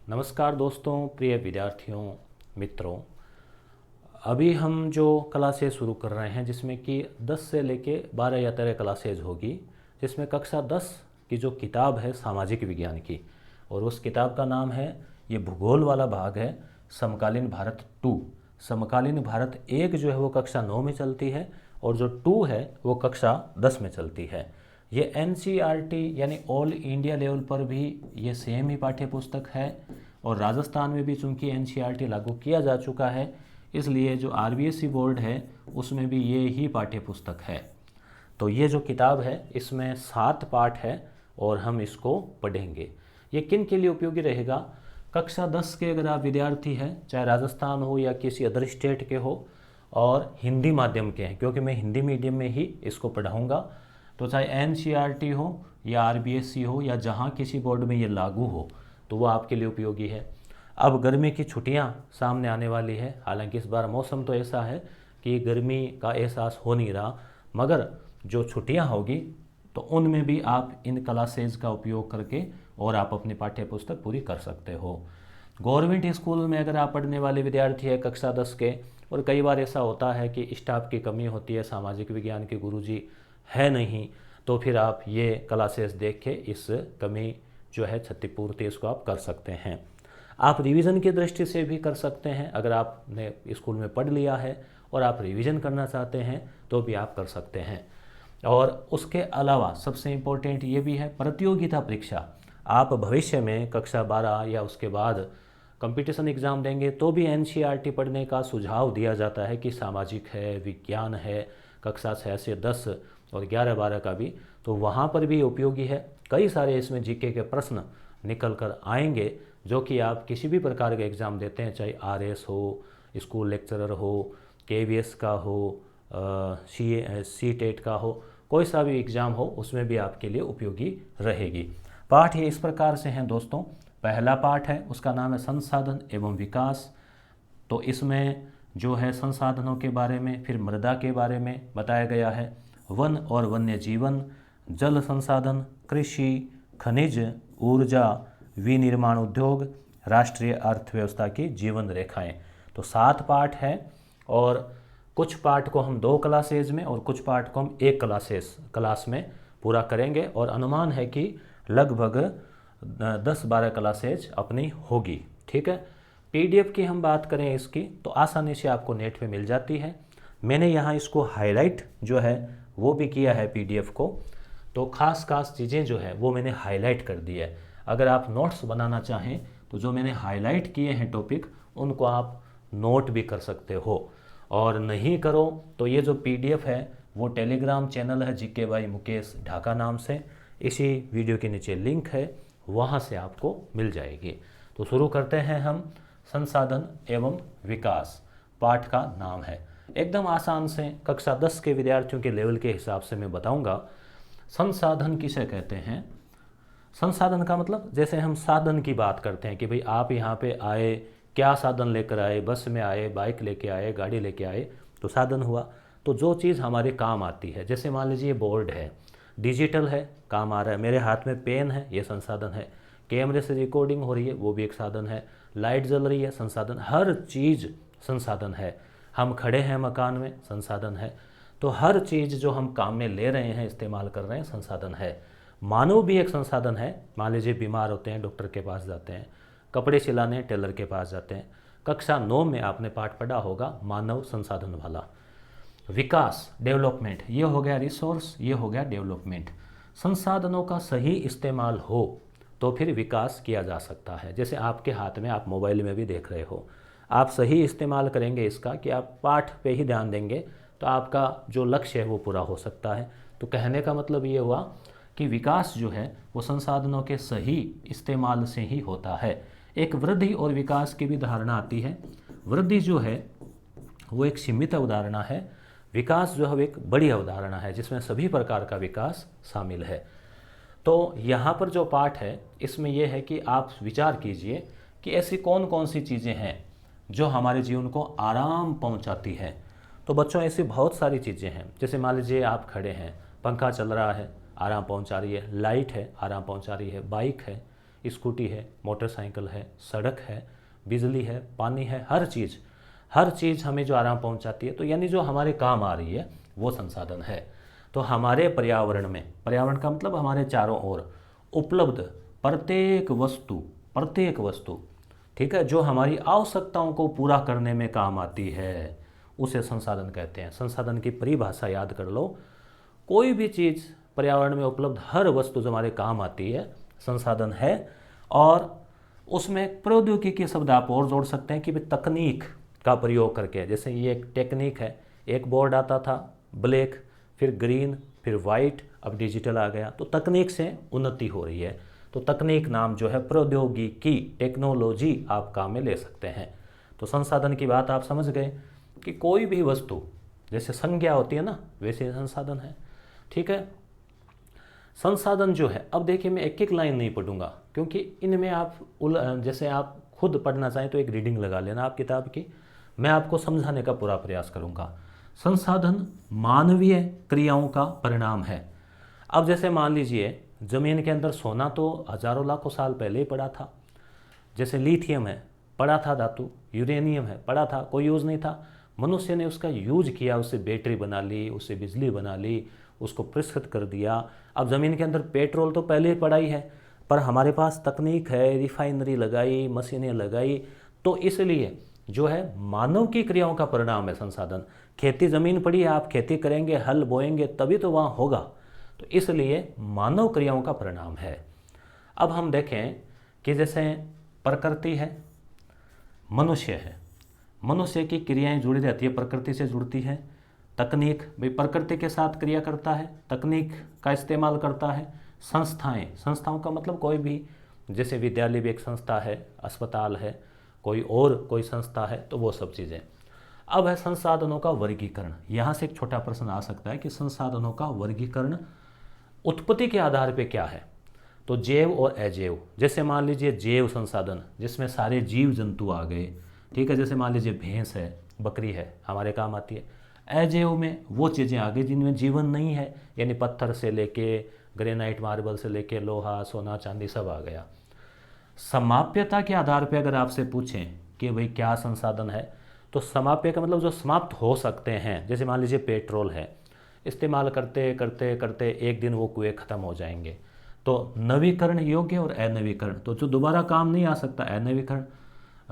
नमस्कार दोस्तों, प्रिय विद्यार्थियों, मित्रों। अभी हम जो क्लासेस शुरू कर रहे हैं जिसमें कि 10 से लेके 12 या 13 क्लासेज होगी, जिसमें कक्षा 10 की जो किताब है सामाजिक विज्ञान की, और उस किताब का नाम है, ये भूगोल वाला भाग है, समकालीन भारत 2। समकालीन भारत 1 जो है वो कक्षा 9 में चलती है और जो 2 है वो कक्षा 10 में चलती है। ये एनसीईआरटी यानी ऑल इंडिया लेवल पर भी ये सेम ही पाठ्य पुस्तक है, और राजस्थान में भी चूंकि एनसीईआरटी लागू किया जा चुका है, इसलिए जो आरबीएसई बोर्ड है उसमें भी ये ही पाठ्य पुस्तक है। तो ये जो किताब है इसमें 7 पाठ है और हम इसको पढ़ेंगे। ये किन के लिए उपयोगी रहेगा? कक्षा 10 के अगर आप विद्यार्थी हैं, चाहे राजस्थान हो या किसी अदर स्टेट के हो, और हिंदी माध्यम के हैं, क्योंकि मैं हिंदी मीडियम में ही इसको पढ़ाऊँगा, तो चाहे एनसीईआरटी हो या आरबीएसई हो या जहाँ किसी बोर्ड में ये लागू हो, तो वो आपके लिए उपयोगी है। अब गर्मी की छुट्टियां सामने आने वाली है, हालांकि इस बार मौसम तो ऐसा है कि गर्मी का एहसास हो नहीं रहा, मगर जो छुट्टियां होगी तो उनमें भी आप इन क्लासेज का उपयोग करके और आप अपनी पाठ्य पुस्तक पूरी कर सकते हो। गवर्नमेंट स्कूल में अगर आप पढ़ने वाले विद्यार्थी है कक्षा 10 के, और कई बार ऐसा होता है कि स्टाफ की कमी होती है, सामाजिक विज्ञान के गुरुजी है नहीं, तो फिर आप ये क्लासेस देख के इस कमी जो है क्षतिपूर्ति इसको आप कर सकते हैं। आप रिवीजन की दृष्टि से भी कर सकते हैं। अगर आपने स्कूल में पढ़ लिया है और आप रिवीजन करना चाहते हैं तो भी आप कर सकते हैं। और उसके अलावा सबसे इम्पोर्टेंट ये भी है, प्रतियोगिता परीक्षा। आप भविष्य में कक्षा 12 या उसके बाद कंपटीशन एग्ज़ाम देंगे तो भी एनसीईआरटी पढ़ने का सुझाव दिया जाता है कि सामाजिक है, विज्ञान है, कक्षा 6 से 10 और 11-12 का भी, तो वहाँ पर भी उपयोगी है। कई सारे इसमें जीके के प्रश्न निकल कर आएंगे जो कि आप किसी भी प्रकार के एग्ज़ाम देते हैं, चाहे आरएस हो, स्कूल लेक्चरर हो, केवीएस का हो, सी टेट का हो, कोई सा भी एग्ज़ाम हो, उसमें भी आपके लिए उपयोगी रहेगी। पाठ ये इस प्रकार से हैं दोस्तों। पहला पाठ है, उसका नाम है संसाधन एवं विकास। तो इसमें जो है संसाधनों के बारे में, फिर मृदा के बारे में बताया गया है, वन और वन्य जीवन, जल संसाधन, कृषि, खनिज, ऊर्जा, विनिर्माण उद्योग, राष्ट्रीय अर्थव्यवस्था की जीवन रेखाएं। तो 7 पाठ है, और कुछ पाठ को हम 2 क्लासेज में और कुछ पाठ को हम 1 क्लास में पूरा करेंगे, और अनुमान है कि लगभग 10-12 क्लासेज अपनी होगी। ठीक है। पीडीएफ की हम बात करें इसकी, तो आसानी से आपको नेट पे मिल जाती है। मैंने यहाँ इसको हाईलाइट जो है वो भी किया है पीडीएफ को, तो खास चीज़ें जो है वो मैंने हाईलाइट कर दी है। अगर आप नोट्स बनाना चाहें तो जो मैंने हाईलाइट किए हैं टॉपिक, उनको आप नोट भी कर सकते हो, और नहीं करो तो ये जो पीडीएफ है वो टेलीग्राम चैनल है जीके बाई मुकेश ढाका नाम से, इसी वीडियो के नीचे लिंक है, वहाँ से आपको मिल जाएगी। तो शुरू करते हैं हम। संसाधन एवं विकास पाठ का नाम है। एकदम आसान से कक्षा 10 के विद्यार्थियों के लेवल के हिसाब से मैं बताऊंगा। संसाधन किसे कहते हैं? संसाधन का मतलब, जैसे हम साधन की बात करते हैं कि भाई आप यहाँ पे आए, क्या साधन लेकर आए, बस में आए, बाइक लेके आए, गाड़ी लेके आए, तो साधन हुआ। तो जो चीज़ हमारे काम आती है, जैसे मान लीजिए बोर्ड है, डिजिटल है, काम आ रहा है, मेरे हाथ में पेन है, ये संसाधन है, कैमरे से रिकॉर्डिंग हो रही है, वो भी एक साधन है, लाइट जल रही है, संसाधन, हर चीज़ संसाधन है। हम खड़े हैं मकान में, संसाधन है। तो हर चीज़ जो हम काम में ले रहे हैं, इस्तेमाल कर रहे हैं, संसाधन है। मानव भी एक संसाधन है। मान लीजिए बीमार होते हैं, डॉक्टर के पास जाते हैं, कपड़े सिलाने टेलर के पास जाते हैं। कक्षा 9 में आपने पाठ पढ़ा होगा मानव संसाधन वाला। विकास, डेवलपमेंट, ये हो गया रिसोर्स, ये हो गया डेवलपमेंट। संसाधनों का सही इस्तेमाल हो तो फिर विकास किया जा सकता है। जैसे आपके हाथ में, आप मोबाइल में भी देख रहे हो, आप सही इस्तेमाल करेंगे इसका कि आप पाठ पे ही ध्यान देंगे, तो आपका जो लक्ष्य है वो पूरा हो सकता है। तो कहने का मतलब ये हुआ कि विकास जो है वो संसाधनों के सही इस्तेमाल से ही होता है। एक वृद्धि और विकास की भी धारणा आती है। वृद्धि जो है वो एक सीमित अवधारणा है, विकास जो है एक बड़ी अवधारणा है जिसमें सभी प्रकार का विकास शामिल है। तो यहाँ पर जो पाठ है इसमें यह है कि आप विचार कीजिए कि ऐसी कौन कौन सी चीज़ें हैं जो हमारे जीवन को आराम पहुँचाती हैं। तो बच्चों, ऐसी बहुत सारी चीज़ें हैं। जैसे मान लीजिए आप खड़े हैं, पंखा चल रहा है, आराम पहुँचा रही है, लाइट है, आराम पहुँचा रही है, बाइक है, स्कूटी है, मोटरसाइकिल है, सड़क है, बिजली है, पानी है, हर चीज़ हमें जो आराम पहुंचाती है, तो यानी जो हमारे काम आ रही है वो संसाधन है। तो हमारे पर्यावरण में, पर्यावरण का मतलब हमारे चारों ओर उपलब्ध प्रत्येक वस्तु, ठीक है, जो हमारी आवश्यकताओं को पूरा करने में काम आती है, उसे संसाधन कहते हैं। संसाधन की परिभाषा याद कर लो, कोई भी चीज़ पर्यावरण में उपलब्ध हर वस्तु जो हमारे काम आती है संसाधन है। और उसमें प्रौद्योगिकी शब्द आप और जोड़ सकते हैं कि तकनीक का प्रयोग करके, जैसे ये एक टेक्निक है, एक बोर्ड आता था ब्लैक, फिर ग्रीन, फिर वाइट, अब डिजिटल आ गया, तो तकनीक से उन्नति हो रही है। तो तकनीक नाम जो है प्रौद्योगिकी, टेक्नोलॉजी आप काम में ले सकते हैं। तो संसाधन की बात आप समझ गए कि कोई भी वस्तु जैसे संज्ञा होती है ना, वैसे संसाधन है, ठीक है। संसाधन जो है, अब देखिए मैं एक एक लाइन नहीं पढ़ूंगा क्योंकि इनमें आप जैसे आप खुद पढ़ना चाहें तो एक रीडिंग लगा लेना आप किताब की, मैं आपको समझाने का पूरा प्रयास करूंगा। संसाधन मानवीय क्रियाओं का परिणाम है। अब जैसे मान लीजिए जमीन के अंदर सोना तो हजारों लाखों साल पहले ही पड़ा था, जैसे लिथियम है पड़ा था धातु, यूरेनियम है पड़ा था, कोई यूज़ नहीं था, मनुष्य ने उसका यूज किया, उससे बैटरी बना ली, उससे बिजली बना ली, उसको प्रस्तुत कर दिया। अब ज़मीन के अंदर पेट्रोल तो पहले ही पड़ा ही है, पर हमारे पास तकनीक है, रिफाइनरी लगाई, मशीनें लगाई, तो इसलिए जो है मानव की क्रियाओं का परिणाम है संसाधन। खेती ज़मीन पड़ी है, आप खेती करेंगे, हल बोएंगे तभी तो वहाँ होगा, तो इसलिए मानव क्रियाओं का परिणाम है। अब हम देखें कि जैसे प्रकृति है, मनुष्य है, मनुष्य की क्रियाएं जुड़ी रहती है, प्रकृति से जुड़ती है। तकनीक भाई प्रकृति के साथ क्रिया करता है, तकनीक का इस्तेमाल करता है। संस्थाओं का मतलब कोई भी, जैसे विद्यालय भी एक संस्था है, अस्पताल है, कोई संस्था है, तो वो सब चीज़ें। अब है संसाधनों का वर्गीकरण। यहाँ से एक छोटा प्रश्न आ सकता है कि संसाधनों का वर्गीकरण उत्पत्ति के आधार पे क्या है। तो जैव और अजैव, जैसे मान लीजिए जैव संसाधन जिसमें सारे जीव जंतु आ गए, ठीक है, जैसे मान लीजिए भैंस है, बकरी है, हमारे काम आती है। अजैव में वो चीज़ें आ गई जिनमें जीवन नहीं है, यानी पत्थर से लेके ग्रेनाइट मार्बल से लेके लोहा सोना चांदी सब आ गया। समाप्यता के आधार पर अगर आपसे पूछें कि भाई क्या संसाधन है, तो समाप्य का मतलब जो समाप्त हो सकते हैं, जैसे मान लीजिए पेट्रोल है, इस्तेमाल करते करते करते एक दिन वो कुएं ख़त्म हो जाएंगे, तो नवीकरण योग्य और अनवीकरण, तो जो दोबारा काम नहीं आ सकता अनवीकरण,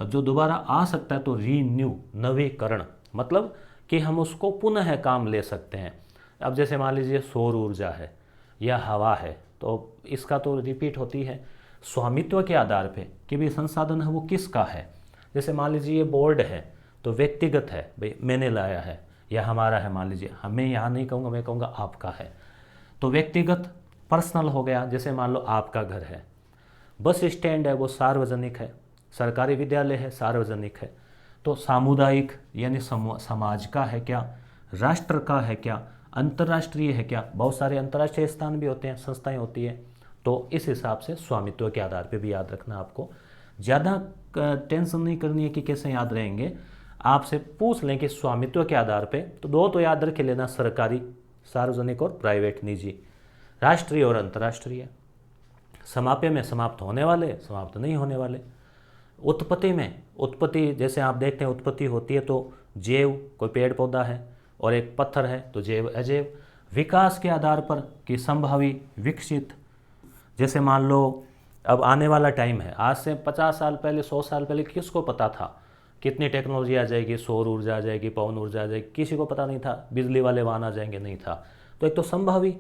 जो दोबारा आ सकता है तो रीन्यू, नवीकरण, मतलब कि हम उसको पुनः काम ले सकते हैं। अब जैसे मान लीजिए सौर ऊर्जा है या हवा है, तो इसका तो रिपीट होती है। स्वामित्व के आधार पे कि भाई संसाधन है वो किसका है, जैसे मान लीजिए ये बोर्ड है तो व्यक्तिगत है, भाई मैंने लाया है या हमारा है, मान लीजिए हमें यहाँ नहीं कहूँगा, मैं कहूँगा आपका है, तो व्यक्तिगत पर्सनल हो गया। जैसे मान लो आपका घर है, बस स्टैंड है वो सार्वजनिक है, सरकारी विद्यालय है सार्वजनिक है, तो सामुदायिक यानी समाज का है क्या, राष्ट्र का है क्या, अंतर्राष्ट्रीय है क्या, बहुत सारे अंतर्राष्ट्रीय स्थान भी होते हैं, संस्थाएं होती है, तो इस हिसाब से स्वामित्व के आधार पे भी याद रखना। आपको ज़्यादा टेंशन नहीं करनी है कि कैसे याद रहेंगे, आपसे पूछ लें कि स्वामित्व के आधार पे, तो दो तो याद रख लेना, सरकारी, सार्वजनिक और प्राइवेट, निजी, राष्ट्रीय और अंतर्राष्ट्रीय। समाप्य में समाप्त होने वाले, समाप्त नहीं होने वाले। उत्पत्ति में, उत्पत्ति जैसे आप देखते हैं उत्पत्ति होती है तो जैव, कोई पेड़ पौधा है और एक पत्थर है तो जैव अजैव। विकास के आधार पर कि संभावी, विकसित, जैसे मान लो अब आने वाला टाइम है, आज से 50 साल पहले 100 साल पहले किसको पता था कितनी टेक्नोलॉजी आ जाएगी, सौर ऊर्जा आ जाएगी, पवन ऊर्जा आ जाएगी, किसी को पता नहीं था, बिजली वाले वाहन आ जाएंगे, नहीं था। तो एक तो संभावी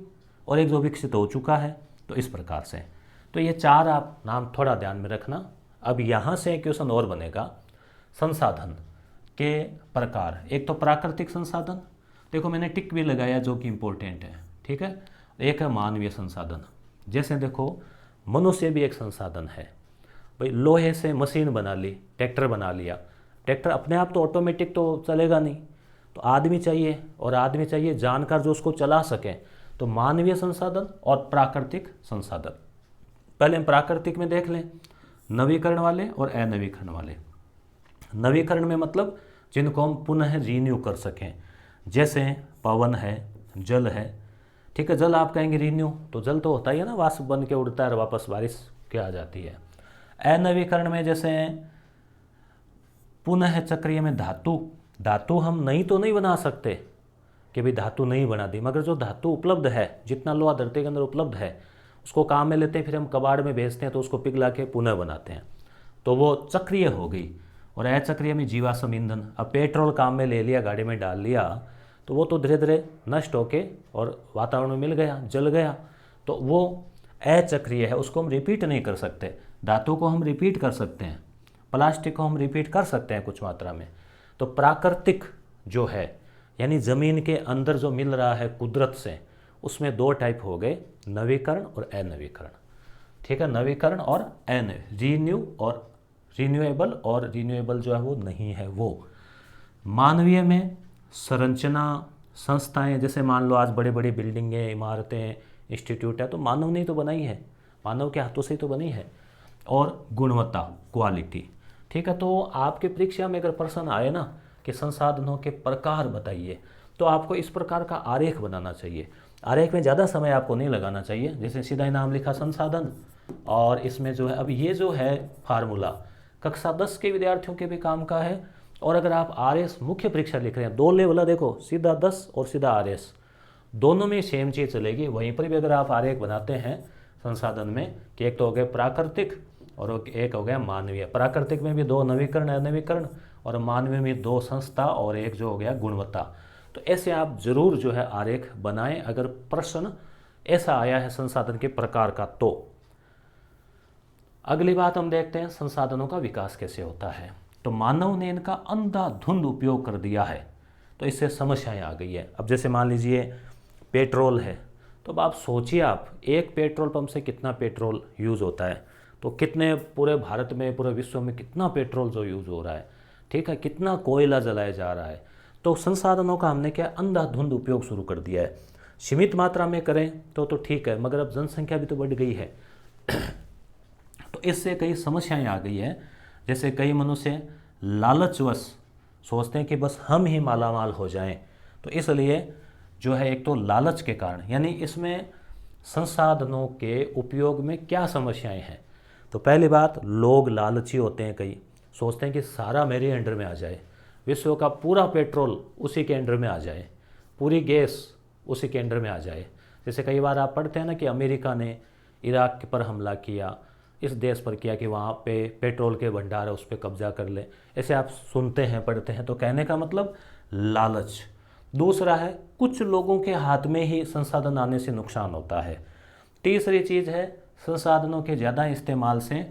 और एक जो विकसित हो चुका है, तो इस प्रकार से। तो ये चार आप नाम थोड़ा ध्यान में रखना। अब यहाँ से क्वेश्चन और बनेगा, संसाधन के प्रकार। एक तो प्राकृतिक संसाधन, देखो मैंने टिक भी लगाया जो कि इम्पोर्टेंट है, ठीक है। एक है मानवीय संसाधन, जैसे देखो मनुष्य भी एक संसाधन है। भाई लोहे से मशीन बना ली, ट्रैक्टर बना लिया, ट्रैक्टर अपने आप तो ऑटोमेटिक तो चलेगा नहीं, तो आदमी चाहिए, और आदमी चाहिए जानकार जो उसको चला सके। तो मानवीय संसाधन और प्राकृतिक संसाधन। पहले हम प्राकृतिक में देख लें, नवीकरण वाले और अनवीकरण वाले। नवीकरण में मतलब जिनको हम पुनः रीन्यू कर सकें, जैसे पवन है, जल है, ठीक है। जल आप कहेंगे रीन्यू, तो जल तो होता ही है ना, वाष्प बन के उड़ता है और वापस बारिश के आ जाती है। अनवीकरण में जैसे पुनः चक्रीय में धातु हम नहीं तो नहीं बना सकते कि भाई धातु नहीं बना दी, मगर जो धातु उपलब्ध है, जितना लोहा धरती के अंदर उपलब्ध है उसको काम में लेते हैं, फिर हम कबाड़ में भेजते हैं तो उसको पिघला के पुनः बनाते हैं, तो वो चक्रीय हो गई। और अचक्रीय में जीवाश्म ईंधन, अब पेट्रोल काम में ले लिया, गाड़ी में डाल लिया, तो वो तो धीरे धीरे नष्ट होके और वातावरण में मिल गया, जल गया, तो वो अचक्रीय है, उसको हम रिपीट नहीं कर सकते। धातु को हम रिपीट कर सकते हैं, प्लास्टिक को हम रिपीट कर सकते हैं कुछ मात्रा में। तो प्राकृतिक जो है यानी ज़मीन के अंदर जो मिल रहा है कुदरत से, उसमें दो टाइप हो गए, नवीकरण और अनवीकरण। ठीक है, नवीकरण और रिन्यूएबल और रिन्यूएबल जो है वो नहीं है। वो मानवीय में संरचना संस्थाएं, जैसे मान लो आज बड़े बड़े बिल्डिंगें, इमारतें, इंस्टीट्यूट है, तो मानव ने तो बनाई है, मानव के हाथों से ही तो बनी है। और गुणवत्ता, क्वालिटी। ठीक है, तो आपके परीक्षा में अगर प्रश्न आए ना कि संसाधनों के प्रकार बताइए, तो आपको इस प्रकार का आरेख बनाना चाहिए। आरेख में ज़्यादा समय आपको नहीं लगाना चाहिए, जैसे सीधा ही नाम लिखा संसाधन, और इसमें जो है अब ये जो है फार्मूला कक्षा 10 के विद्यार्थियों के भी काम का है। और अगर आप आरएस मुख्य परीक्षा लिख रहे हैं, दो लेवल है, देखो सीधा 10 और सीधा आरएस, दोनों में सेम चीज़ चलेगी। वहीं पर भी अगर आप आरेख बनाते हैं संसाधन में कि एक तो हो गया प्राकृतिक और एक हो गया मानवीय, प्राकृतिक में भी दो नवीकरण अनवीकरण, और मानवीय में दो संस्था और एक जो हो गया गुणवत्ता, तो ऐसे आप जरूर जो है आरेख बनाएं अगर प्रश्न ऐसा आया है संसाधन के प्रकार का। तो अगली बात हम देखते हैं संसाधनों का विकास कैसे होता है। तो मानव ने इनका अंधाधुंध उपयोग कर दिया है, तो इससे समस्याएं आ गई है। अब जैसे मान लीजिए पेट्रोल है, तो अब आप सोचिए, आप एक पेट्रोल पंप से कितना पेट्रोल यूज़ होता है, तो कितने पूरे भारत में, पूरे विश्व में कितना पेट्रोल जो यूज़ हो रहा है, ठीक है, कितना कोयला जलाया जा रहा है। तो संसाधनों का हमने क्या अंधाधुंध उपयोग शुरू कर दिया है। सीमित मात्रा में करें तो ठीक है, मगर अब जनसंख्या भी तो बढ़ गई है तो इससे कई समस्याएं आ गई है। जैसे कई मनुष्य लालचवश सोचते हैं कि बस हम ही मालामाल हो जाएं, तो इसलिए जो है एक तो लालच के कारण, यानी इसमें संसाधनों के उपयोग में क्या समस्याएं हैं। तो पहली बात, लोग लालची होते हैं, कई सोचते हैं कि सारा मेरे अंडर में आ जाए, विश्व का पूरा पेट्रोल उसी के अंडर में आ जाए, पूरी गैस उसी के अंडर में आ जाए। जैसे कई बार आप पढ़ते हैं ना कि अमेरिका ने इराक पर हमला किया, इस देश पर किया कि वहाँ पे पेट्रोल के भंडार है उस पर कब्जा कर ले, ऐसे आप सुनते हैं पढ़ते हैं। तो कहने का मतलब लालच। दूसरा है कुछ लोगों के हाथ में ही संसाधन आने से नुकसान होता है। तीसरी चीज़ है संसाधनों के ज़्यादा इस्तेमाल से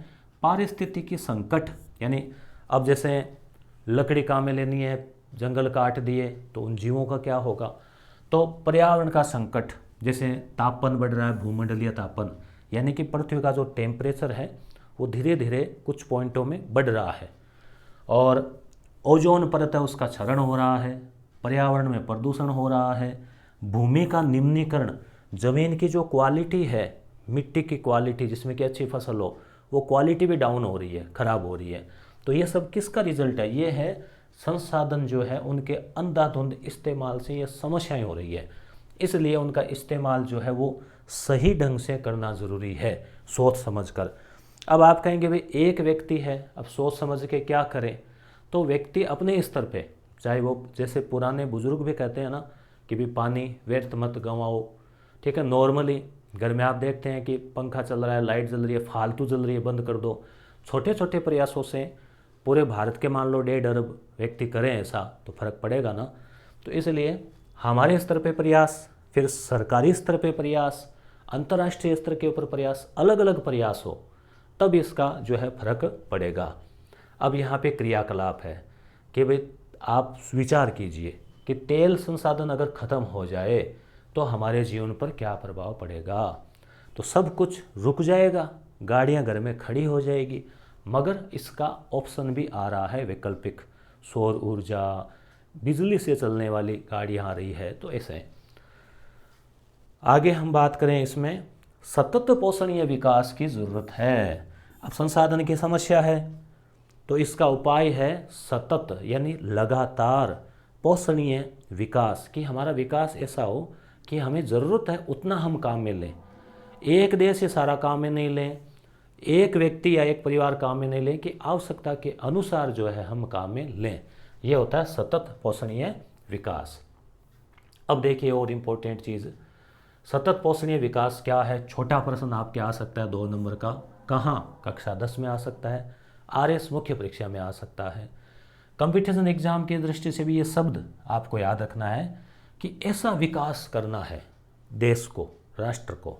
पारिस्थितिकी संकट, यानी अब जैसे लकड़ी काम में लेनी है, जंगल काट दिए तो उन जीवों का क्या होगा। तो पर्यावरण का संकट, जैसे तापन बढ़ रहा है, भूमंडलीय तापन, यानी कि पृथ्वी का जो टेम्परेचर है वो धीरे धीरे कुछ पॉइंटों में बढ़ रहा है, और ओजोन परत है उसका क्षरण हो रहा है, पर्यावरण में प्रदूषण हो रहा है, भूमि का निम्नीकरण, ज़मीन की जो क्वालिटी है, मिट्टी की क्वालिटी जिसमें कि अच्छी फसल हो, वो क्वालिटी भी डाउन हो रही है, ख़राब हो रही है। तो ये सब किसका रिजल्ट है? ये है संसाधन जो है उनके अंधाधुंध इस्तेमाल से ये समस्याएं हो रही है। इसलिए उनका इस्तेमाल जो है वो सही ढंग से करना ज़रूरी है, सोच समझ कर। अब आप कहेंगे भाई एक व्यक्ति है, अब सोच समझ के क्या करें? तो व्यक्ति अपने स्तर पे, चाहे वो जैसे पुराने बुजुर्ग भी कहते हैं ना कि भी पानी व्यर्थ मत गंवाओ, ठीक है। नॉर्मली घर में आप देखते हैं कि पंखा चल रहा है, लाइट जल रही है, फालतू जल रही है, बंद कर दो। छोटे छोटे प्रयासों से पूरे भारत के मान लो 1.5 अरब व्यक्ति करें ऐसा, तो फर्क पड़ेगा ना। तो इसलिए हमारे स्तर पे प्रयास, फिर सरकारी स्तर पे प्रयास, अंतर्राष्ट्रीय स्तर के ऊपर प्रयास, अलग अलग प्रयास हो, तब इसका जो है फर्क पड़ेगा। अब यहाँ पे क्रियाकलाप है कि भाई आप विचार कीजिए कि तेल संसाधन अगर ख़त्म हो जाए तो हमारे जीवन पर क्या प्रभाव पड़ेगा। तो सब कुछ रुक जाएगा, गाड़ियाँ घर में खड़ी हो जाएगी, मगर इसका ऑप्शन भी आ रहा है वैकल्पिक, सौर ऊर्जा, बिजली से चलने वाली गाड़ियाँ आ रही है। तो ऐसे आगे हम बात करें, इसमें सतत पोषणीय विकास की ज़रूरत है। अब संसाधन की समस्या है तो इसका उपाय है सतत यानी लगातार पोषणीय विकास, कि हमारा विकास ऐसा हो कि हमें ज़रूरत है उतना हम काम में लें। एक देश से सारा काम में नहीं लें, एक व्यक्ति या एक परिवार काम में नहीं लें कि आवश्यकता के अनुसार जो है हम काम में लें। यह होता है सतत पोषणीय विकास। अब देखिए और इम्पोर्टेंट चीज़, सतत पोषणीय विकास क्या है? छोटा प्रश्न आपके आ सकता है 2 नंबर का, कहाँ? कक्षा 10 में आ सकता है, आरएस मुख्य परीक्षा में आ सकता है। कंपटीशन एग्जाम की दृष्टि से भी ये शब्द आपको याद रखना है कि ऐसा विकास करना है देश को, राष्ट्र को,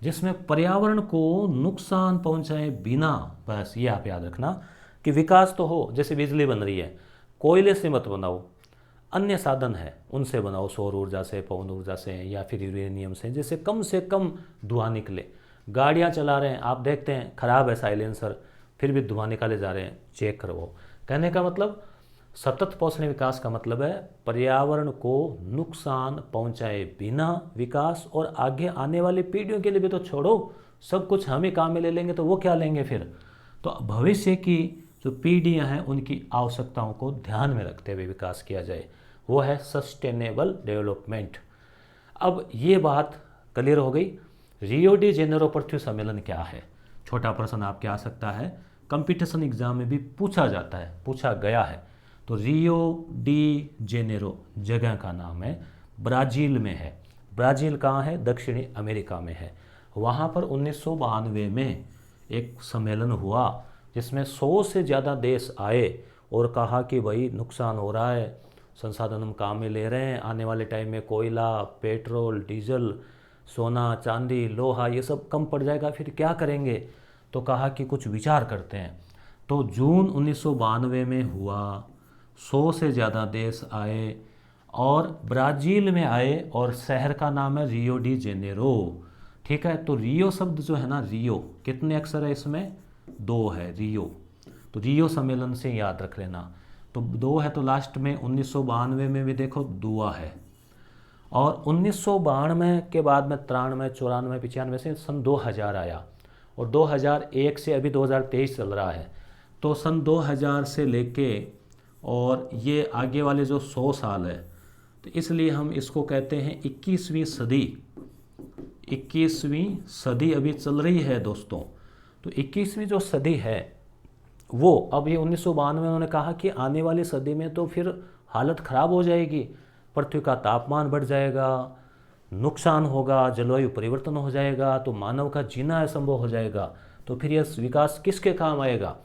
जिसमें पर्यावरण को नुकसान पहुंचाए बिना, बस ये आप याद रखना कि विकास तो हो। जैसे बिजली बन रही है, कोयले से मत बनाओ, अन्य साधन है उनसे बनाओ, सौर ऊर्जा से, पवन ऊर्जा से, या फिर यूरेनियम से कम धुआं निकले। गाड़ियाँ चला रहे हैं, आप देखते हैं खराब है साइलेंसर, फिर भी धुआं निकाले जा रहे हैं, चेक करो। कहने का मतलब सतत पोषणीय विकास का मतलब है पर्यावरण को नुकसान पहुंचाए बिना विकास, और आगे आने वाली पीढ़ियों के लिए भी तो छोड़ो, सब कुछ हम ही काम में ले लेंगे तो वो क्या लेंगे फिर। तो भविष्य की जो पीढ़ियां हैं उनकी आवश्यकताओं को ध्यान में रखते हुए विकास किया जाए, वो है सस्टेनेबल डेवलपमेंट। अब ये बात क्लियर हो गई। रियो डी जेनेरो पृथ्वी सम्मेलन क्या है? छोटा प्रश्न आपके आ सकता है, कंपटीशन एग्जाम में भी पूछा जाता है, पूछा गया है। तो रियो डी जेनेरो जगह का नाम है, ब्राज़ील में है। ब्राज़ील कहाँ है? दक्षिणी अमेरिका में है। वहाँ पर 1992 में एक सम्मेलन हुआ जिसमें 100 से ज़्यादा देश आए और कहा कि भाई नुकसान हो रहा है, संसाधन हम काम में ले रहे हैं, आने वाले टाइम में कोयला, पेट्रोल, डीजल, सोना, चांदी, लोहा ये सब कम पड़ जाएगा, फिर क्या करेंगे? तो कहा कि कुछ विचार करते हैं। तो जून 1992 में हुआ, 100 से ज़्यादा देश आए और ब्राज़ील में आए, और शहर का नाम है रियो डी जेनेरो। ठीक है, तो रियो शब्द जो है ना, रियो कितने अक्षर है इसमें? 2 है, रियो। तो रियो सम्मेलन से याद रख लेना। तो 2 है, तो लास्ट में 1992 में भी देखो दुआ है, और 1992 के बाद में 93, 94, 95 से सन 2000 आया, और 2001 से अभी 2023 चल रहा है। तो सन 2000 से लेके और ये आगे वाले जो 100 साल है, तो इसलिए हम इसको कहते हैं 21वीं सदी। 21वीं सदी अभी चल रही है दोस्तों। तो 21वीं जो सदी है वो, अब ये 1992 में उन्होंने कहा कि आने वाली सदी में तो फिर हालत ख़राब हो जाएगी, पृथ्वी का तापमान बढ़ जाएगा, नुकसान होगा, जलवायु परिवर्तन हो जाएगा, तो मानव का जीना असंभव हो जाएगा, तो फिर यह विकास किसके काम आएगा।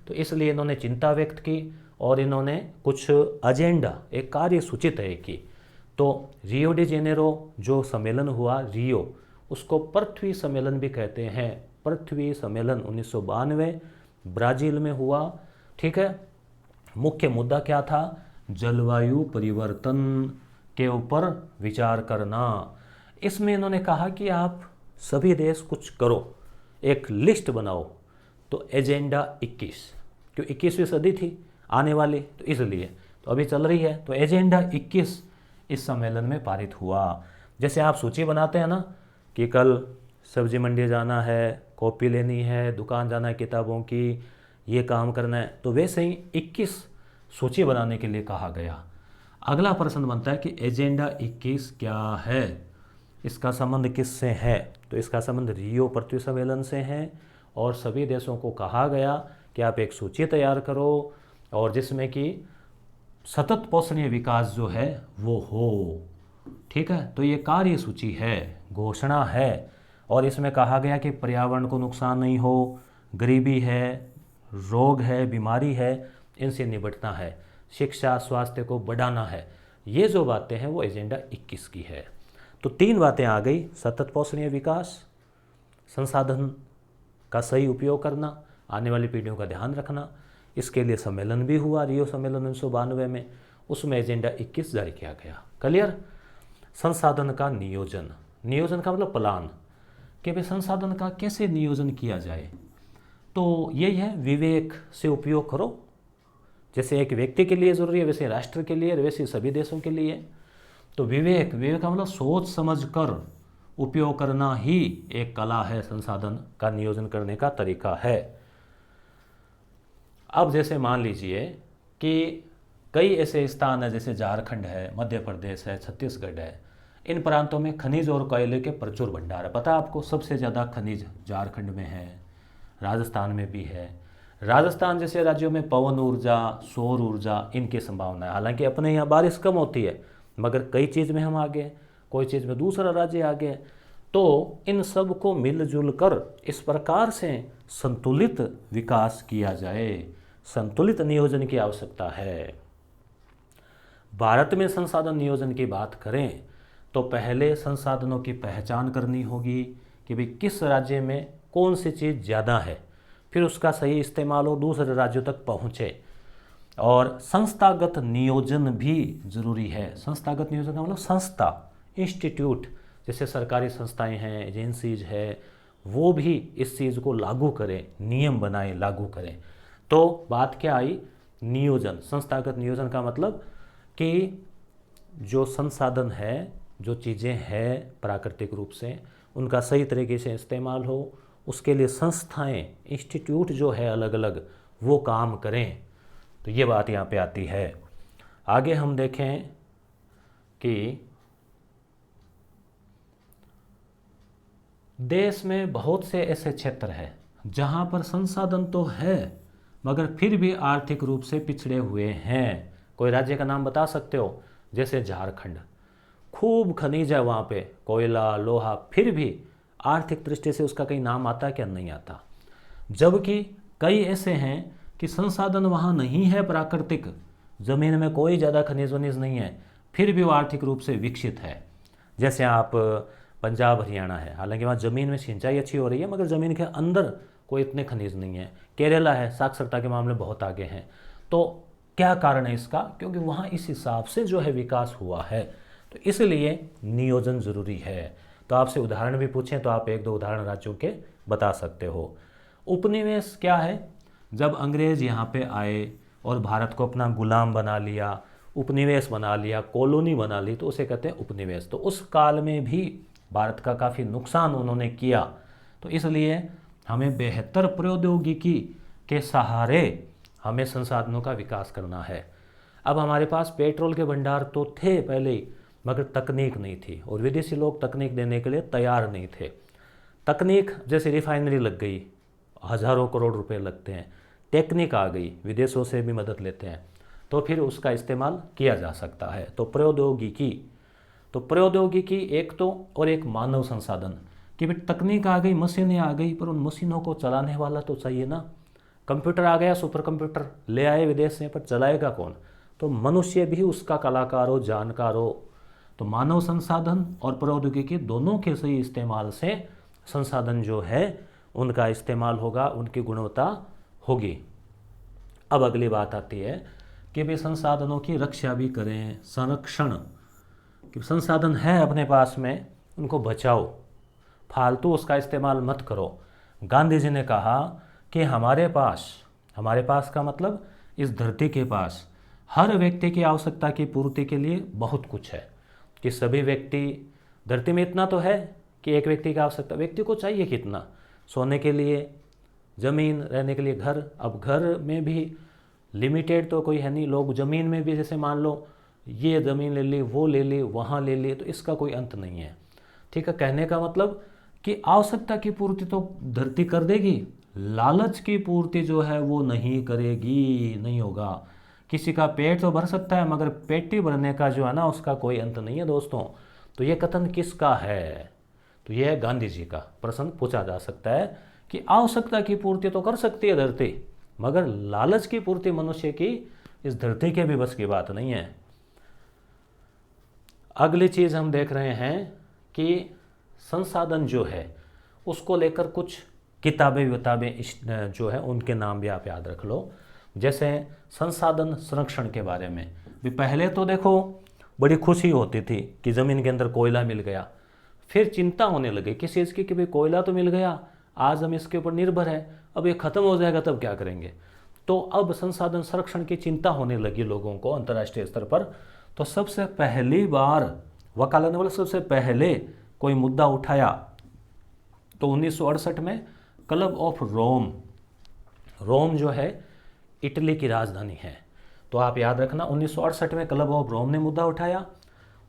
तो इसलिए इन्होंने चिंता व्यक्त की और इन्होंने कुछ एजेंडा, एक कार्य सूची तय की। तो रियो डी जेनेरो जो सम्मेलन हुआ रियो, उसको पृथ्वी सम्मेलन भी कहते हैं। पृथ्वी सम्मेलन 1992 ब्राज़ील में हुआ। ठीक है, मुख्य मुद्दा क्या था? जलवायु परिवर्तन के ऊपर विचार करना। इसमें इन्होंने कहा कि आप सभी देश कुछ करो, एक लिस्ट बनाओ। तो एजेंडा 21, क्यों 21वीं सदी थी आने वाली, तो इसलिए तो अभी चल रही है। तो एजेंडा 21 इस सम्मेलन में पारित हुआ। जैसे आप सूची बनाते हैं ना कि कल सब्जी मंडी जाना है, कॉपी लेनी है, दुकान जाना है किताबों की, ये काम करना है, तो वैसे ही 21 सूची बनाने के लिए कहा गया। अगला प्रश्न बनता है कि एजेंडा 21 क्या है, इसका संबंध किससे है? तो इसका संबंध रियो पृथ्वी सम्मेलन से है, और सभी देशों को कहा गया कि आप एक सूची तैयार करो और जिसमें कि सतत पोषणीय विकास जो है वो हो। ठीक है, तो ये कार्य सूची है, घोषणा है, और इसमें कहा गया कि पर्यावरण को नुकसान नहीं हो, गरीबी है, रोग है, बीमारी है, इनसे निपटना है, शिक्षा स्वास्थ्य को बढ़ाना है। ये जो बातें हैं वो एजेंडा 21 की है। तो 3 बातें आ गई, सतत पोषणीय विकास, संसाधन का सही उपयोग करना, आने वाली पीढ़ियों का ध्यान रखना। इसके लिए सम्मेलन भी हुआ, रियो सम्मेलन 1992 में, उसमें एजेंडा 21 जारी किया गया। क्लियर? संसाधन का नियोजन, नियोजन का मतलब प्लान, कि भाई संसाधन का कैसे नियोजन किया जाए। तो यही है, विवेक से उपयोग करो। जैसे एक व्यक्ति के लिए ज़रूरी है, वैसे राष्ट्र के लिए, वैसे सभी देशों के लिए। तो विवेक का मतलब सोच समझ कर उपयोग करना ही एक कला है, संसाधन का नियोजन करने का तरीका है। अब जैसे मान लीजिए कि कई ऐसे स्थान हैं, जैसे झारखंड है, मध्य प्रदेश है, छत्तीसगढ़ है, इन प्रांतों में खनिज और कोयले के प्रचुर भंडार है। पता है आपको, सबसे ज़्यादा खनिज झारखंड में है, राजस्थान में भी है। राजस्थान जैसे राज्यों में पवन ऊर्जा, सौर ऊर्जा, इनकी संभावना है। हालांकि अपने यहाँ बारिश कम होती है, मगर कई चीज़ में हम आगे हैं, कोई चीज़ में दूसरा राज्य आगे है। तो इन सब को मिलजुल कर इस प्रकार से संतुलित विकास किया जाए, संतुलित नियोजन की आवश्यकता है। भारत में संसाधन नियोजन की बात करें तो पहले संसाधनों की पहचान करनी होगी कि भाई किस राज्य में कौन सी चीज़ ज़्यादा है, फिर उसका सही इस्तेमाल हो, दूसरे राज्यों तक पहुँचे। और संस्थागत नियोजन भी ज़रूरी है। संस्थागत नियोजन का मतलब संस्था, इंस्टीट्यूट, जैसे सरकारी संस्थाएं हैं, एजेंसीज है, वो भी इस चीज़ को लागू करें, नियम बनाएं, लागू करें। तो बात क्या आई? नियोजन। संस्थागत नियोजन का मतलब कि जो संसाधन है, जो चीज़ें हैं प्राकृतिक रूप से, उनका सही तरीके से इस्तेमाल हो, उसके लिए संस्थाएं, इंस्टीट्यूट जो है अलग अलग, वो काम करें। तो ये बात यहाँ पे आती है। आगे हम देखें कि देश में बहुत से ऐसे क्षेत्र हैं जहाँ पर संसाधन तो है मगर फिर भी आर्थिक रूप से पिछड़े हुए हैं। कोई राज्य का नाम बता सकते हो? जैसे झारखंड, खूब खनिज है वहाँ पे, कोयला, लोहा, फिर भी आर्थिक दृष्टि से उसका कहीं नाम आता है क्या? नहीं आता। जबकि कई ऐसे हैं कि संसाधन वहाँ नहीं है, प्राकृतिक ज़मीन में कोई ज़्यादा खनिज वनिज नहीं है, फिर भी वो आर्थिक रूप से विकसित है। जैसे आप पंजाब, हरियाणा है, हालांकि वहाँ ज़मीन में सिंचाई अच्छी हो रही है मगर ज़मीन के अंदर कोई इतने खनिज नहीं है। केरला है, साक्षरता के मामले बहुत आगे हैं। तो क्या कारण है इसका? क्योंकि वहाँ इस हिसाब से जो है विकास हुआ है। तो इसलिए नियोजन ज़रूरी है। तो आपसे उदाहरण भी पूछें तो आप एक दो उदाहरण राज्यों के बता सकते हो। उपनिवेश क्या है? जब अंग्रेज़ यहाँ पे आए और भारत को अपना गुलाम बना लिया, उपनिवेश बना लिया, कॉलोनी बना ली, तो उसे कहते हैं उपनिवेश। तो उस काल में भी भारत का काफ़ी नुकसान उन्होंने किया। तो इसलिए हमें बेहतर प्रौद्योगिकी के सहारे हमें संसाधनों का विकास करना है। अब हमारे पास पेट्रोल के भंडार तो थे पहले ही, मगर तकनीक नहीं थी और विदेशी लोग तकनीक देने के लिए तैयार नहीं थे। तकनीक जैसे रिफाइनरी लग गई, हज़ारों करोड़ रुपए लगते हैं, टेक्निक आ गई, विदेशों से भी मदद लेते हैं, तो फिर उसका इस्तेमाल किया जा सकता है। तो प्रौद्योगिकी एक तो, और एक मानव संसाधन कि भाई तकनीक आ गई, मशीनें आ गई, पर उन मशीनों को चलाने वाला तो चाहिए ना। कंप्यूटर आ गया, सुपर कंप्यूटर ले आए विदेश से, पर चलाएगा कौन? तो मनुष्य भी उसका कलाकार हो, जानकार हो। तो मानव संसाधन और प्रौद्योगिकी दोनों के सही इस्तेमाल से संसाधन जो है उनका इस्तेमाल होगा, उनकी गुणवत्ता होगी। अब अगली बात आती है कि भाई संसाधनों की रक्षा भी करें, संरक्षण, कि संसाधन है अपने पास में, उनको बचाओ, फालतू उसका इस्तेमाल मत करो। गांधी जी ने कहा कि हमारे पास का मतलब इस धरती के पास हर व्यक्ति की आवश्यकता की पूर्ति के लिए बहुत कुछ है। कि सभी व्यक्ति, धरती में इतना तो है कि एक व्यक्ति की आवश्यकता, व्यक्ति को चाहिए कितना? सोने के लिए ज़मीन, रहने के लिए घर। अब घर में भी लिमिटेड तो कोई है नहीं, लोग ज़मीन में भी जैसे मान लो ये ज़मीन ले ली, वो ले ली, वहाँ ले ली, तो इसका कोई अंत नहीं है। ठीक है, कहने का मतलब कि आवश्यकता की पूर्ति तो धरती कर देगी, लालच की पूर्ति जो है वो नहीं करेगी, नहीं होगा। किसी का पेट तो भर सकता है मगर पेटी भरने का जो है ना, उसका कोई अंत नहीं है दोस्तों। तो ये कथन किसका है? तो ये है गांधी जी का। प्रश्न पूछा जा सकता है कि आवश्यकता की पूर्ति तो कर सकती है धरती, मगर लालच की पूर्ति मनुष्य की इस धरती के भी बस की बात नहीं है। अगली चीज़ हम देख रहे हैं कि संसाधन जो है उसको लेकर कुछ किताबें जो है उनके नाम भी आप याद रख लो। जैसे संसाधन संरक्षण के बारे में भी पहले तो देखो बड़ी खुशी होती थी कि ज़मीन के अंदर कोयला मिल गया, फिर चिंता होने लगी किस चीज़ की कि भाई कोयला तो मिल गया, आज हम इसके ऊपर निर्भर है, अब ये ख़त्म हो जाएगा तब क्या करेंगे? तो अब संसाधन संरक्षण की चिंता होने लगी लोगों को अंतर्राष्ट्रीय स्तर पर। तो सबसे पहली बार वकालत ने बोला, सबसे पहले कोई मुद्दा उठाया तो 1968 में क्लब ऑफ रोम जो है इटली की राजधानी है। तो आप याद रखना 1968 में क्लब ऑफ रोम ने मुद्दा उठाया।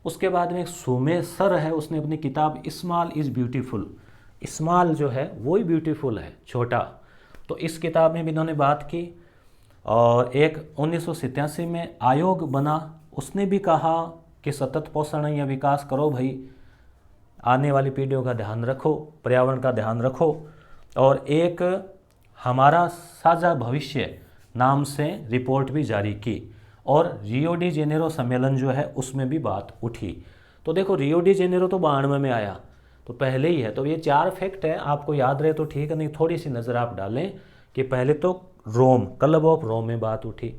उसके बाद में एक सुमेसर है, उसने अपनी किताब स्मॉल इज़ ब्यूटीफुल, स्मॉल जो है वही ब्यूटीफुल है, छोटा, तो इस किताब में भी इन्होंने बात की। और एक 1987 में आयोग बना, उसने भी कहा कि सतत पोषण या विकास करो भाई, आने वाली पीढ़ियों का ध्यान रखो, पर्यावरण का ध्यान रखो। और एक हमारा साझा भविष्य नाम से रिपोर्ट भी जारी की। और रियो डी जेनेरो सम्मेलन जो है उसमें भी बात उठी। तो देखो रियो डी जेनेरो तो 92 में आया, तो पहले ही है। तो ये 4 फैक्ट है, आपको याद रहे तो ठीक है, नहीं थोड़ी सी नज़र आप डालें कि पहले तो रोम, क्लब ऑफ रोम में बात उठी,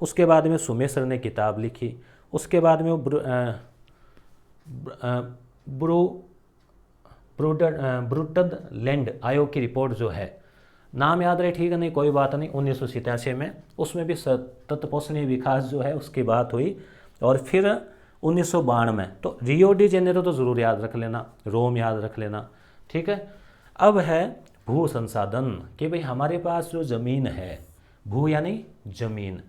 उसके बाद में सुमेसर ने किताब लिखी, उसके बाद में ब्रुटद लैंड आयोग की रिपोर्ट जो है, नाम याद रहे ठीक है, नहीं कोई बात नहीं, 1987 में, उसमें भी सतत पोषणीय विकास जो है उसकी बात हुई। और फिर 1992 में तो रियो डी जेनेरो तो ज़रूर याद रख लेना, रोम याद रख लेना, ठीक है। अब है भू संसाधन, कि भाई हमारे पास जो ज़मीन है, भू यानी ज़मीन,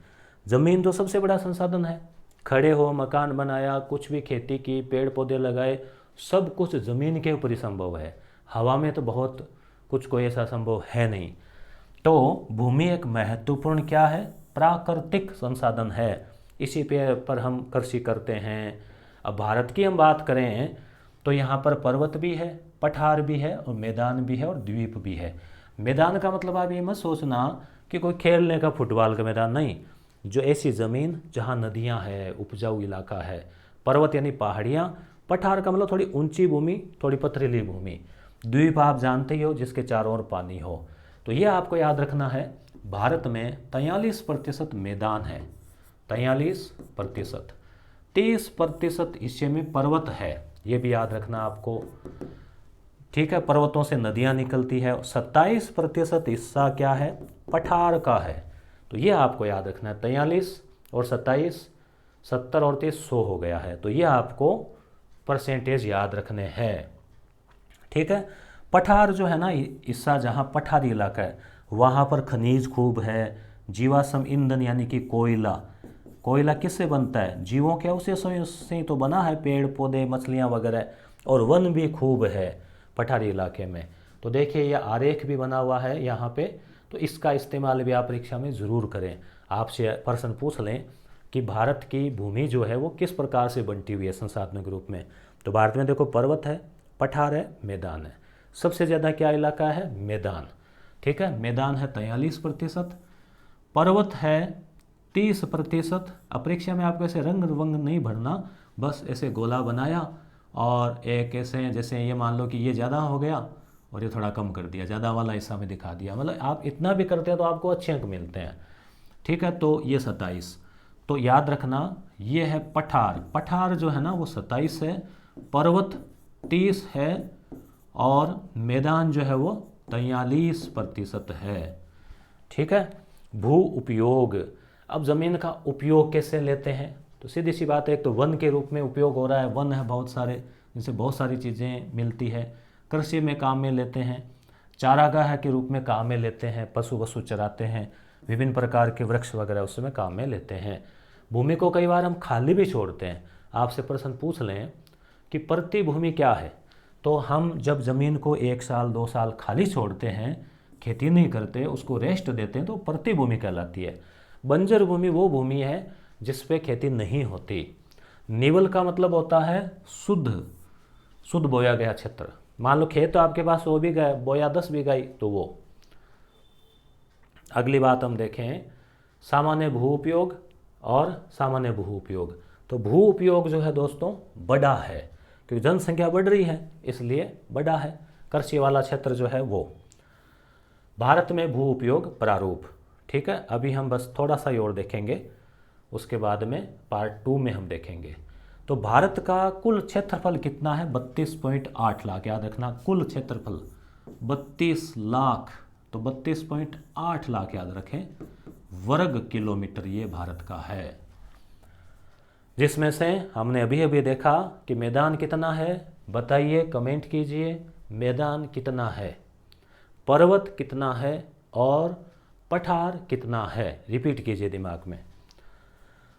ज़मीन तो सबसे बड़ा संसाधन है। खड़े हो, मकान बनाया, कुछ भी खेती की, पेड़ पौधे लगाए, सब कुछ ज़मीन के ऊपर ही संभव है। हवा में तो बहुत कुछ कोई ऐसा संभव है नहीं। तो भूमि एक महत्वपूर्ण क्या है, प्राकृतिक संसाधन है। इसी पर हम कृषि करते हैं। अब भारत की हम बात करें तो यहाँ पर पर्वत भी है, पठार भी है, और मैदान भी है, और द्वीप भी है। मैदान का मतलब आप ये मत सोचना कि कोई खेलने का फुटबॉल का मैदान, नहीं, जो ऐसी ज़मीन जहाँ नदियाँ हैं, उपजाऊ इलाका है। पर्वत यानी पहाड़ियाँ, पठार का मतलब थोड़ी ऊंची भूमि, थोड़ी पथरीली भूमि। द्वीप आप जानते ही हो, जिसके चारों ओर पानी हो। तो ये आपको याद रखना है, भारत में 43% मैदान है, 43%, 30% हिस्से में पर्वत है, ये भी याद रखना आपको, ठीक है। पर्वतों से नदियाँ निकलती है। 27% हिस्सा क्या है, पठार का है। तो ये आपको याद रखना है, 43 और 27, 70 और 30, 100 हो गया है। तो ये आपको परसेंटेज याद रखने हैं, ठीक है। पठार जो है ना हिस्सा, जहाँ पठारी इलाका है, वहाँ पर खनिज खूब है, जीवाश्म ईंधन यानी कि कोयला, कोयला किससे बनता है, जीवों के अवशेषों से तो बना है, पेड़ पौधे, मछलियाँ वगैरह, और वन भी खूब है पठारी इलाके में। तो देखिए ये आरेख भी बना हुआ है यहाँ पे, तो इसका इस्तेमाल भी आप परीक्षा में ज़रूर करें। आपसे प्रश्न पूछ लें कि भारत की भूमि जो है वो किस प्रकार से बंटी हुई है संसाधनों के रूप में। तो भारत में देखो पर्वत है, पठार है, मैदान है। सबसे ज़्यादा क्या इलाका है, मैदान, ठीक है। मैदान है 43%, पर्वत है 30%। परीक्षा में आपको ऐसे रंग वंग नहीं भरना, बस ऐसे गोला बनाया और एक ऐसे, जैसे ये मान लो कि ये ज़्यादा हो गया और ये थोड़ा कम कर दिया, ज़्यादा वाला हिस्सा में दिखा दिया, मतलब आप इतना भी करते हैं तो आपको अच्छे अंक मिलते हैं, ठीक है। तो ये 27, तो याद रखना ये है पठार, पठार जो है ना वो 27 है, पर्वत 30 है, और मैदान जो है वो 43% है, ठीक है। भू उपयोग, अब ज़मीन का उपयोग कैसे लेते हैं, तो सीधी सी बात है, एक तो वन के रूप में उपयोग हो रहा है, वन है बहुत सारे, जिनसे बहुत सारी चीज़ें मिलती है। कृषि में काम में लेते हैं, चारागाह के रूप में काम में लेते हैं, पशु वशु चराते हैं, विभिन्न प्रकार के वृक्ष वगैरह उसमें काम में लेते हैं। भूमि को कई बार हम खाली भी छोड़ते हैं। आपसे प्रश्न पूछ लें कि प्रति भूमि क्या है, तो हम जब ज़मीन को 1 साल 2 साल खाली छोड़ते हैं, खेती नहीं करते, उसको रेस्ट देते हैं, तो प्रति भूमि कहलाती है। बंजर भूमि वो भूमि है जिस पे खेती नहीं होती। निवल का मतलब होता है शुद्ध बोया गया क्षेत्र। मान लो खेत तो आपके पास 100 बीघा है, बोया 10 बीघा ही, तो वो। अगली बात हम देखें, सामान्य भू उपयोग और सामान्य भू उपयोग। तो भू उपयोग जो है दोस्तों बड़ा है, क्योंकि जनसंख्या बढ़ रही है इसलिए बड़ा है। कृषि वाला क्षेत्र जो है वो। भारत में भू उपयोग प्रारूप, ठीक है। अभी हम बस थोड़ा सा और देखेंगे, उसके बाद में पार्ट 2 में हम देखेंगे। तो भारत का कुल क्षेत्रफल कितना है, 32.8 लाख, याद रखना कुल क्षेत्रफल 32 लाख, तो 32.8 लाख याद रखें वर्ग किलोमीटर ये भारत का है। जिसमें से हमने अभी अभी देखा कि मैदान कितना है, बताइए, कमेंट कीजिए, मैदान कितना है, पर्वत कितना है, और पठार कितना है, रिपीट कीजिए दिमाग में।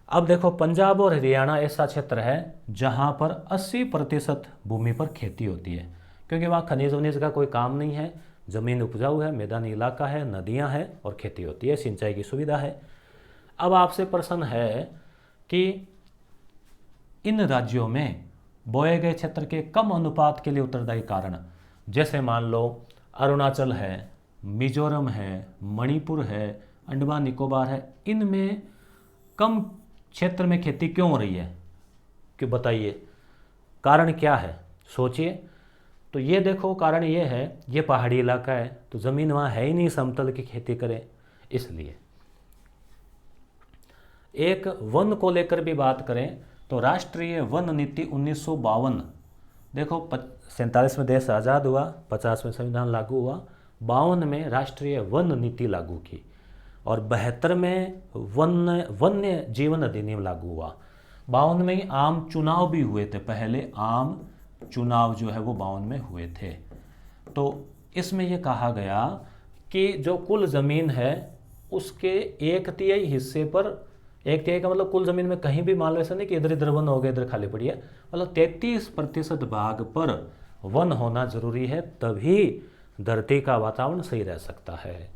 अब देखो पंजाब और हरियाणा ऐसा क्षेत्र है जहाँ पर 80% भूमि पर खेती होती है, क्योंकि वहाँ खनिज वनिज का कोई काम नहीं है, ज़मीन उपजाऊ है, मैदानी इलाका है, नदियां हैं और खेती होती है, सिंचाई की सुविधा है। अब आपसे प्रश्न है कि इन राज्यों में बोए गए क्षेत्र के कम अनुपात के लिए उत्तरदायी कारण, जैसे मान लो अरुणाचल है, मिजोरम है, मणिपुर है, अंडमान निकोबार है, इनमें कम क्षेत्र में खेती क्यों हो रही है, क्यों बताइए, कारण क्या है, सोचिए। तो ये देखो कारण ये है, ये पहाड़ी इलाका है तो ज़मीन वहाँ है ही नहीं समतल की खेती करें, इसलिए। एक वन को लेकर भी बात करें तो राष्ट्रीय वन नीति 1952, देखो 47 में देश आज़ाद हुआ, 50 में संविधान लागू हुआ, 52 में राष्ट्रीय वन नीति लागू की और 72 में वन्य जीवन अधिनियम लागू हुआ। 52 में ही आम चुनाव भी हुए थे, पहले आम चुनाव जो है वो 52 में हुए थे। तो इसमें ये कहा गया कि जो कुल ज़मीन है उसके 1/3 हिस्से पर, 1/3 का मतलब कुल ज़मीन में कहीं भी मान लो ऐसा नहीं कि इधर इधर वन हो गया इधर खाली पड़ी है, मतलब 33% भाग पर वन होना जरूरी है, तभी धरती का वातावरण सही रह सकता है।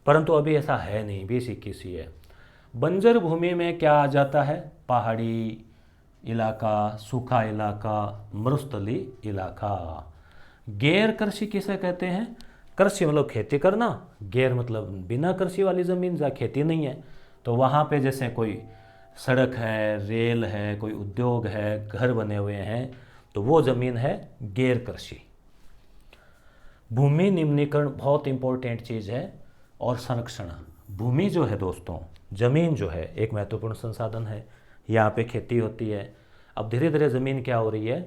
परंतु अभी ऐसा है नहीं, 20-21 ही है। बंजर भूमि में क्या आ जाता है, पहाड़ी इलाका, सूखा इलाका, मरुस्थली इलाका। गैर कृषि किसे कहते हैं, कृषि मतलब खेती करना, गैर मतलब बिना कृषि वाली ज़मीन जहाँ खेती नहीं है, तो वहाँ पे जैसे कोई सड़क है, रेल है, कोई उद्योग है, घर बने हुए हैं, तो वो ज़मीन है गैर कृषि। भूमि निम्नीकरण बहुत इंपॉर्टेंट चीज़ है, और संरक्षण। भूमि जो है दोस्तों, ज़मीन जो है एक महत्वपूर्ण संसाधन है, यहाँ पे खेती होती है। अब धीरे धीरे ज़मीन क्या हो रही है,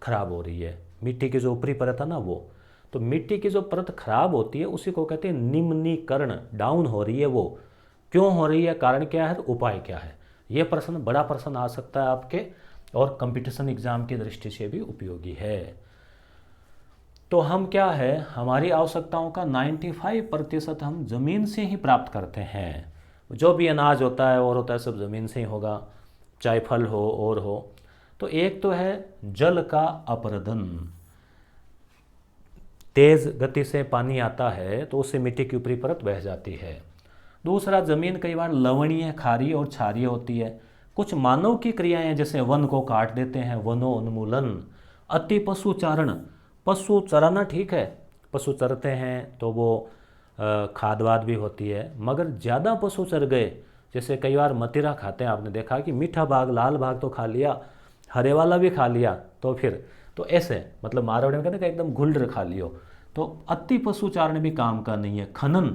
खराब हो रही है, मिट्टी की जो ऊपरी परत है ना वो, तो मिट्टी की जो परत खराब होती है उसी को कहते हैं निम्नीकरण, डाउन हो रही है। वो क्यों हो रही है, कारण क्या है, उपाय क्या है, ये प्रश्न बड़ा प्रश्न आ सकता है आपके, और कंपटीशन एग्जाम की दृष्टि से भी उपयोगी है। तो हम क्या है, हमारी आवश्यकताओं का 95% हम ज़मीन से ही प्राप्त करते हैं। जो भी अनाज होता है और होता है सब ज़मीन से ही होगा, चाहे फल हो और हो। तो एक तो है जल का अपरदन, तेज़ गति से पानी आता है तो उससे मिट्टी की ऊपरी परत बह जाती है। दूसरा, ज़मीन कई बार लवणीय, खारी और क्षारीय होती है। कुछ मानव की क्रियाएं, जैसे वन को काट देते हैं, वनोन्मूलन। अति पशुचारण, पशु चराना ठीक है, पशु चरते हैं तो वो खाद वाद भी होती है, मगर ज़्यादा पशु चर गए, जैसे कई बार मदिरा खाते हैं, आपने देखा कि मीठा भाग, लाल भाग तो खा लिया, हरे वाला भी खा लिया, तो फिर तो ऐसे मतलब मारवाड़ी में कहते हैं कि एकदम घुल्ड खा लियो, तो अति पशुचारण भी काम का नहीं है। खनन,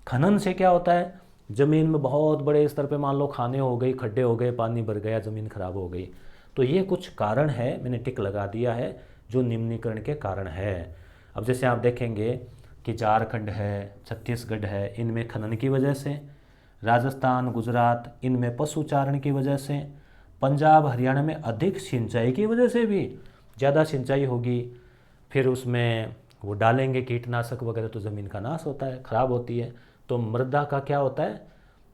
खनन से क्या होता है, ज़मीन में बहुत बड़े स्तर पे मान लो खाने हो गई, खड्डे हो गए, पानी भर गया, ज़मीन खराब हो गई। तो ये कुछ कारण है, मैंने टिक लगा दिया है, जो निम्नीकरण के कारण है। अब जैसे आप देखेंगे कि झारखंड है, छत्तीसगढ़ है, इनमें खनन की वजह से, राजस्थान, गुजरात, इनमें पशुचारण की वजह से, पंजाब, हरियाणा में अधिक सिंचाई की वजह से भी, ज़्यादा सिंचाई होगी, फिर उसमें वो डालेंगे कीटनाशक वगैरह, तो ज़मीन का नाश होता है, खराब होती है। तो मृदा का क्या होता है,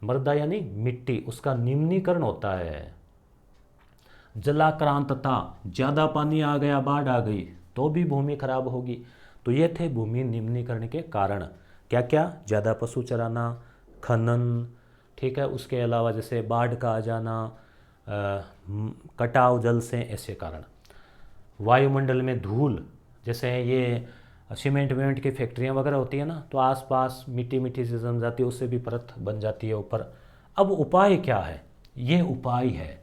मृदा यानी मिट्टी, उसका निम्नीकरण होता है। जलाक्रांतता, ज़्यादा पानी आ गया, बाढ़ आ गई, तो भी भूमि खराब होगी। तो ये थे भूमि निम्नीकरण के कारण, क्या क्या, ज़्यादा पशु चराना, खनन, ठीक है, उसके अलावा जैसे बाढ़ का आ जाना, कटाव जल से, ऐसे कारण। वायुमंडल में धूल, जैसे ये सीमेंट वेमेंट की फैक्ट्रियाँ वगैरह होती है ना, तो आसपास मिट्टी मिट्टी से जम जाती है, उससे भी परत बन जाती है ऊपर। अब उपाय क्या है, ये उपाय है,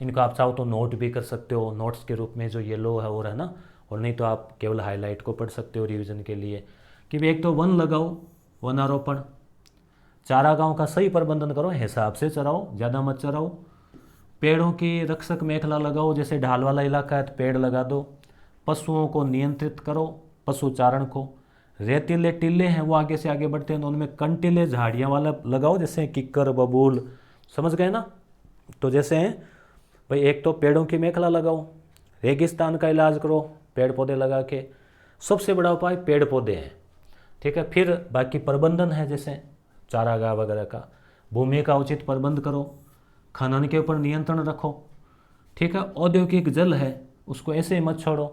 इनको आप चाहो तो नोट भी कर सकते हो, नोट्स के रूप में जो येलो है और है ना, और नहीं तो आप केवल हाईलाइट को पढ़ सकते हो रिवीजन के लिए, कि एक तो वन लगाओ, वनारोपण, चारागाहों का सही प्रबंधन करो, हिसाब से चराओ, ज़्यादा मत चराओ, पेड़ों की रक्षक मेखला लगाओ, जैसे ढाल वाला इलाका है तो पेड़ लगा दो, पशुओं को नियंत्रित करो, पशुचारण को, रेतीले टीले हैं वो आगे से आगे बढ़ते हैं तो उनमें कंटीले झाड़ियाँ वाला लगाओ, जैसे किक्कर, बबूल, समझ गए ना। तो जैसे हैं भाई, एक तो पेड़ों की मेखला लगाओ, रेगिस्तान का इलाज करो पेड़ पौधे लगा के, सबसे बड़ा उपाय पेड़ पौधे हैं, ठीक है। फिर बाकी प्रबंधन है, जैसे चारागाह वगैरह का, भूमि का उचित प्रबंध करो, खनन के ऊपर नियंत्रण रखो, ठीक है। औद्योगिक जल है उसको ऐसे ही मत छोड़ो,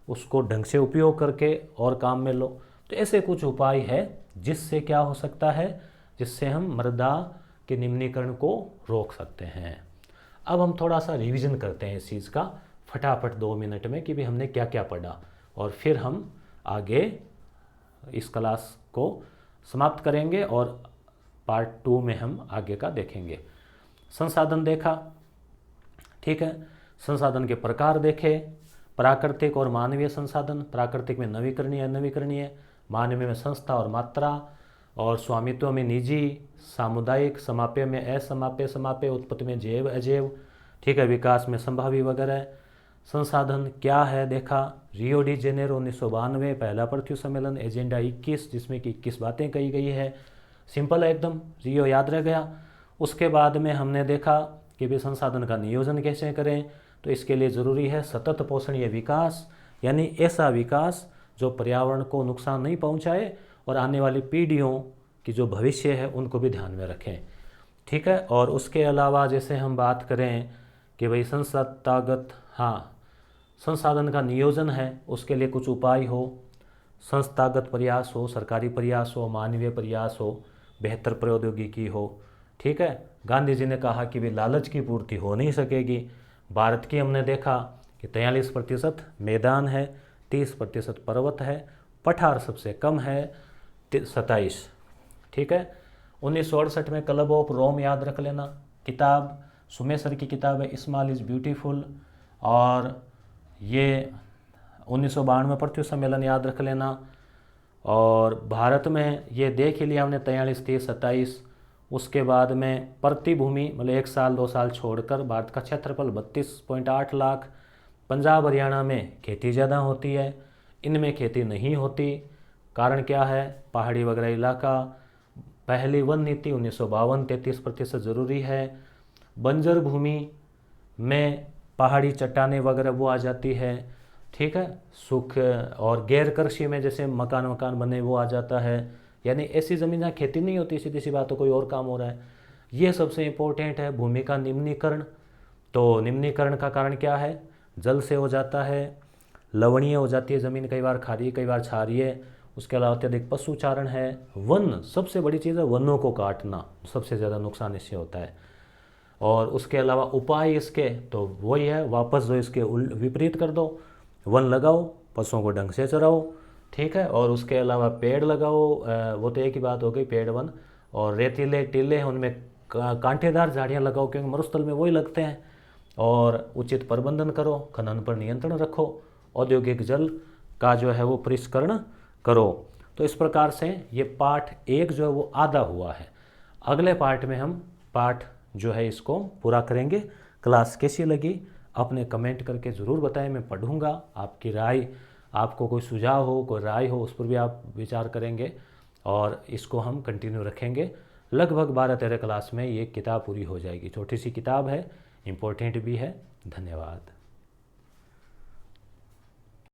उसको ढंग से उपयोग करके और काम में लो। तो ऐसे कुछ उपाय है जिससे क्या हो सकता है, जिससे हम मृदा के निम्नीकरण को रोक सकते हैं। अब हम थोड़ा सा रिवीजन करते हैं इस चीज़ का फटाफट 2 मिनट में कि भाई हमने क्या क्या पढ़ा, और फिर हम आगे इस क्लास को समाप्त करेंगे और पार्ट 2 में हम आगे का देखेंगे। संसाधन देखा, ठीक है। संसाधन के प्रकार देखे, प्राकृतिक और मानवीय संसाधन। प्राकृतिक में नवीकरणीय अनवीकरणीय, मानवीय में संस्था और मात्रा, और स्वामित्व में निजी सामुदायिक, समाप्य में असमाप्य समाप्य, उत्पत्ति में जैव अजैव, ठीक है, विकास में संभावी वगैरह। संसाधन क्या है देखा, रियो डी जेनेरो 1992 पहला पृथ्वी सम्मेलन, एजेंडा 21 जिसमें कि 21 बातें कही गई है। सिंपल है एकदम, रियो याद रह गया। उसके बाद में हमने देखा कि भी संसाधन का नियोजन कैसे करें, तो इसके लिए ज़रूरी है सतत पोषणीय विकास, यानी ऐसा विकास जो पर्यावरण को नुकसान नहीं पहुंचाए और आने वाली पीढ़ियों की जो भविष्य है उनको भी ध्यान में रखें, ठीक है। और उसके अलावा जैसे हम बात करें कि भाई संस्थागत, हाँ, संसाधन का नियोजन है उसके लिए कुछ उपाय हो, संस्थागत प्रयास हो, सरकारी प्रयास हो, मानवीय प्रयास हो, बेहतर प्रौद्योगिकी हो, ठीक है। गांधी जी ने कहा कि भी लालच की पूर्ति हो नहीं सकेगी। भारत की हमने देखा कि 43% मैदान है, 30% पर्वत है, पठार सबसे कम है 27, ठीक है। 1968 में क्लब ऑफ रोम याद रख लेना, किताब सुमेसर की किताब है स्मॉल इज़ ब्यूटीफुल। और ये 1992 पृथ्वी सम्मेलन याद रख लेना। और भारत में ये देख ही लिया हमने 43, 30, 27। उसके बाद में प्रतिभूमि मतलब 1 साल 2 साल छोड़कर भारत का क्षेत्रफल 32.8 लाख। पंजाब हरियाणा में खेती ज़्यादा होती है, इनमें खेती नहीं होती। कारण क्या है, पहाड़ी वगैरह इलाका। पहली वन नीति 1952 33% ज़रूरी है। बंजर भूमि में पहाड़ी चट्टानें वगैरह वो आ जाती है, ठीक है। सुख और गैर कृषि में जैसे मकान बने वो आ जाता है, यानी ऐसी ज़मीन जहाँ खेती नहीं होती, सीधी सी बात है, कोई और काम हो रहा है। ये सबसे इम्पोर्टेंट है। भूमि का निम्नीकरण, तो निम्नीकरण का कारण क्या है, जल से हो जाता है, लवणीय हो जाती है ज़मीन, कई बार खारी कई बार क्षारीय। उसके अलावा अत्यधिक पशुचारण है। वन सबसे बड़ी चीज़ है, वनों को काटना सबसे ज़्यादा नुकसान इससे होता है। और उसके अलावा उपाय इसके तो वही है, वापस जो इसके विपरीत कर दो, वन लगाओ, पशुओं को ढंग से चराओ, ठीक है। और उसके अलावा पेड़ लगाओ, वो तो एक ही बात हो गई, पेड़ वन। और रेतीले टीले हैं उनमें कांटेदार झाड़ियाँ लगाओ, क्योंकि मरुस्थल में वही लगते हैं। और उचित प्रबंधन करो, खनन पर नियंत्रण रखो, औद्योगिक जल का जो है वो परिष्करण करो। तो इस प्रकार से ये पार्ट 1 जो है वो आधा हुआ है। अगले पार्ट में हम पार्ट जो है इसको पूरा करेंगे। क्लास कैसी लगी अपने कमेंट करके ज़रूर बताएं, मैं पढ़ूंगा। आपकी राय, आपको कोई सुझाव हो, कोई राय हो, उस पर भी आप विचार करेंगे और इसको हम कंटिन्यू रखेंगे। लगभग 12-13 क्लास में ये किताब पूरी हो जाएगी। छोटी सी किताब है, इम्पोर्टेंट भी है। धन्यवाद।